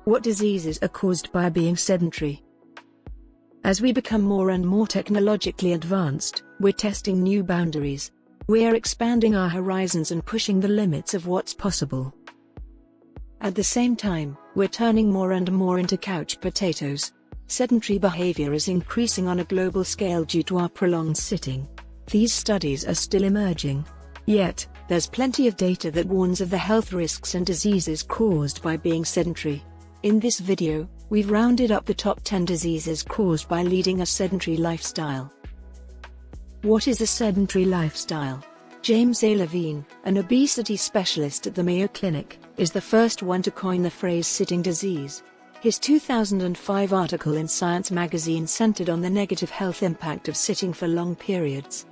What diseases are caused by being sedentary? As we become more and more technologically advanced, we're testing new boundaries. We're expanding our horizons and pushing the limits of what's possible. At the same time, we're turning more and more into couch potatoes. Sedentary behavior is increasing on a global scale due to our prolonged sitting. These studies are still emerging. Yet, there's plenty of data that warns of the health risks and diseases caused by being sedentary. In this video, we've rounded up the top 10 diseases caused by leading a sedentary lifestyle. What is a sedentary lifestyle? James A. Levine, an obesity specialist at the Mayo Clinic, is the first one to coin the phrase sitting disease. His 2005 article in Science magazine centered on the negative health impact of sitting for long periods.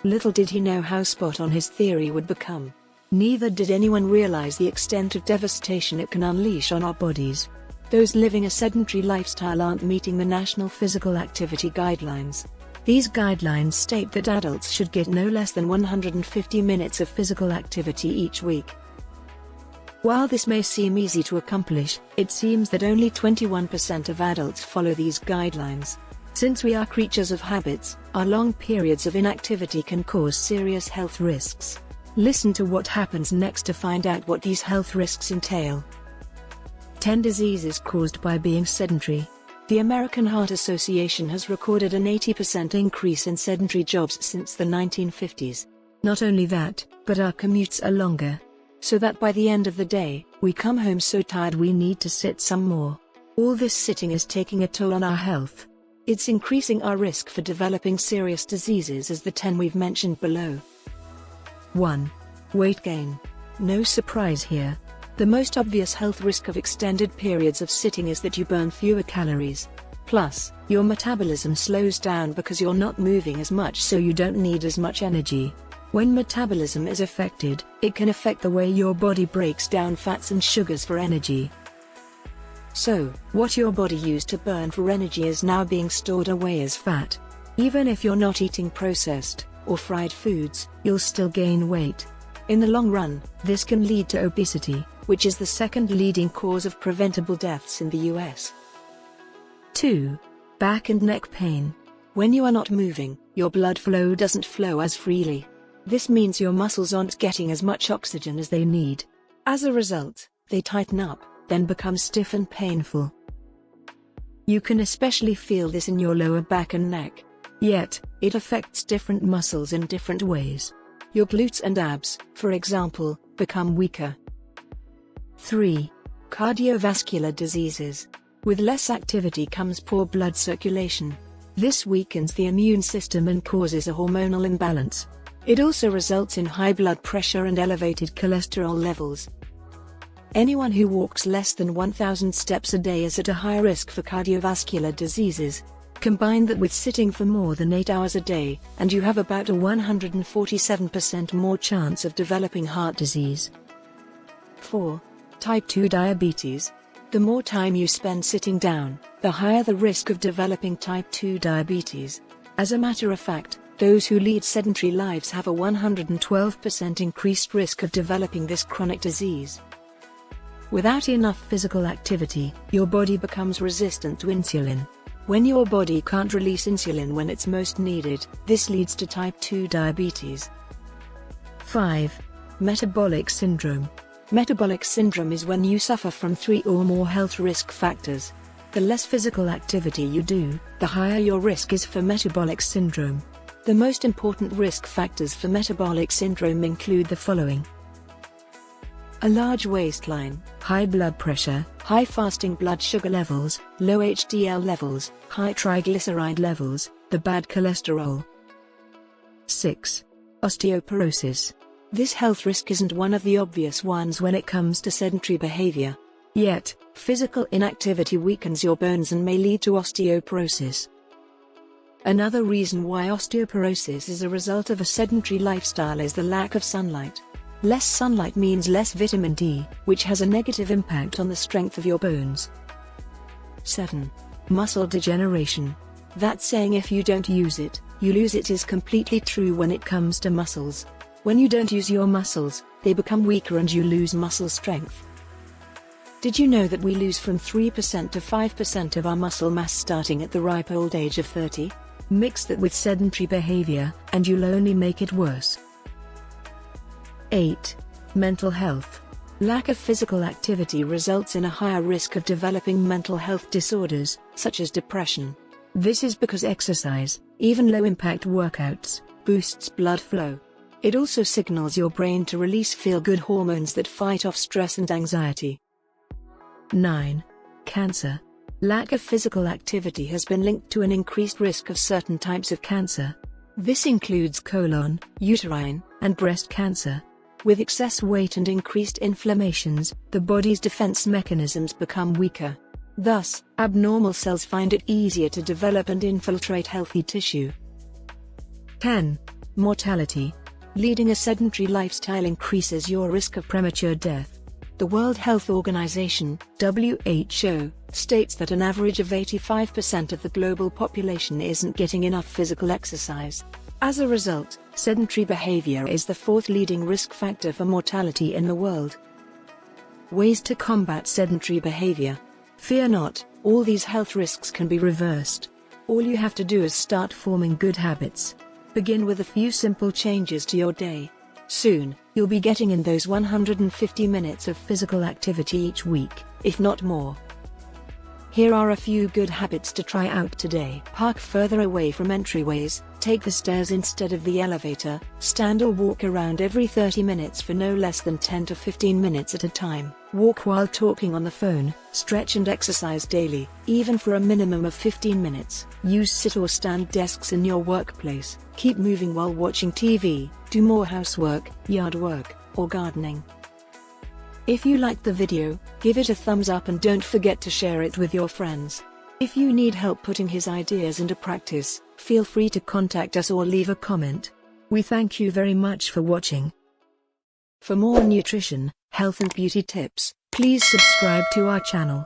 Little did he know how spot on his theory would become. Neither did anyone realize the extent of devastation it can unleash on our bodies. Those living a sedentary lifestyle aren't meeting the National Physical Activity Guidelines. These guidelines state that adults should get no less than 150 minutes of physical activity each week. While this may seem easy to accomplish, it seems that only 21% of adults follow these guidelines. Since we are creatures of habits, our long periods of inactivity can cause serious health risks. Listen to what happens next to find out what these health risks entail. 10 diseases caused by being sedentary. The American Heart Association has recorded an 80% increase in sedentary jobs since the 1950s. Not only that, but our commutes are longer. So that by the end of the day, we come home so tired we need to sit some more. All this sitting is taking a toll on our health. It's increasing our risk for developing serious diseases as the 10 we've mentioned below. 1. Weight gain. No surprise here. The most obvious health risk of extended periods of sitting is that you burn fewer calories. Plus, your metabolism slows down because you're not moving as much, so you don't need as much energy. When metabolism is affected, it can affect the way your body breaks down fats and sugars for energy. So, what your body used to burn for energy is now being stored away as fat. Even if you're not eating processed or fried foods, you'll still gain weight. In the long run, this can lead to obesity, which is the second leading cause of preventable deaths in the US. 2. Back and neck pain. When you are not moving, your blood flow doesn't flow as freely. This means your muscles aren't getting as much oxygen as they need. As a result, they tighten up, then become stiff and painful. You can especially feel this in your lower back and neck. Yet, it affects different muscles in different ways. Your glutes and abs, for example, become weaker. 3. Cardiovascular diseases. With less activity comes poor blood circulation. This weakens the immune system and causes a hormonal imbalance. It also results in high blood pressure and elevated cholesterol levels. Anyone who walks less than 1,000 steps a day is at a high risk for cardiovascular diseases. Combine that with sitting for more than 8 hours a day, and you have about a 147% more chance of developing heart disease. 4. Type 2 diabetes. The more time you spend sitting down, the higher the risk of developing type 2 diabetes. As a matter of fact, those who lead sedentary lives have a 112% increased risk of developing this chronic disease. Without enough physical activity, your body becomes resistant to insulin. When your body can't release insulin when it's most needed, this leads to type 2 diabetes. 5. Metabolic syndrome. Metabolic syndrome is when you suffer from 3 or more health risk factors. The less physical activity you do, the higher your risk is for metabolic syndrome. The most important risk factors for metabolic syndrome include the following: a large waistline, high blood pressure, high fasting blood sugar levels, low HDL levels, high triglyceride levels, the bad cholesterol. 6. Osteoporosis. This health risk isn't one of the obvious ones when it comes to sedentary behavior. Yet, physical inactivity weakens your bones and may lead to osteoporosis. Another reason why osteoporosis is a result of a sedentary lifestyle is the lack of sunlight. Less sunlight means less vitamin D, which has a negative impact on the strength of your bones. 7. Muscle degeneration. That saying "if you don't use it, you lose it" is completely true when it comes to muscles. When you don't use your muscles, they become weaker and you lose muscle strength. Did you know that we lose from 3% to 5% of our muscle mass starting at the ripe old age of 30? Mix that with sedentary behavior, and you'll only make it worse. 8. Mental health. Lack of physical activity results in a higher risk of developing mental health disorders, such as depression. This is because exercise, even low-impact workouts, boosts blood flow. It also signals your brain to release feel-good hormones that fight off stress and anxiety. 9. Cancer. Lack of physical activity has been linked to an increased risk of certain types of cancer. This includes colon, uterine, and breast cancer. With excess weight and increased inflammations, the body's defense mechanisms become weaker. Thus, abnormal cells find it easier to develop and infiltrate healthy tissue. 10. Mortality. Leading a sedentary lifestyle increases your risk of premature death. The World Health Organization, WHO, states that an average of 85% of the global population isn't getting enough physical exercise. As a result, sedentary behavior is the fourth leading risk factor for mortality in the world. Ways to combat sedentary behavior. Fear not, all these health risks can be reversed. All you have to do is start forming good habits. Begin with a few simple changes to your day. Soon, you'll be getting in those 150 minutes of physical activity each week, if not more. Here are a few good habits to try out today. Park further away from entryways, take the stairs instead of the elevator, stand or walk around every 30 minutes for no less than 10 to 15 minutes at a time. Walk while talking on the phone, stretch and exercise daily, even for a minimum of 15 minutes. Use sit or stand desks in your workplace, keep moving while watching TV, do more housework, yard work, or gardening. If you liked the video, give it a thumbs up and don't forget to share it with your friends. If you need help putting his ideas into practice, feel free to contact us or leave a comment. We thank you very much for watching. For more nutrition, health and beauty tips, please subscribe to our channel.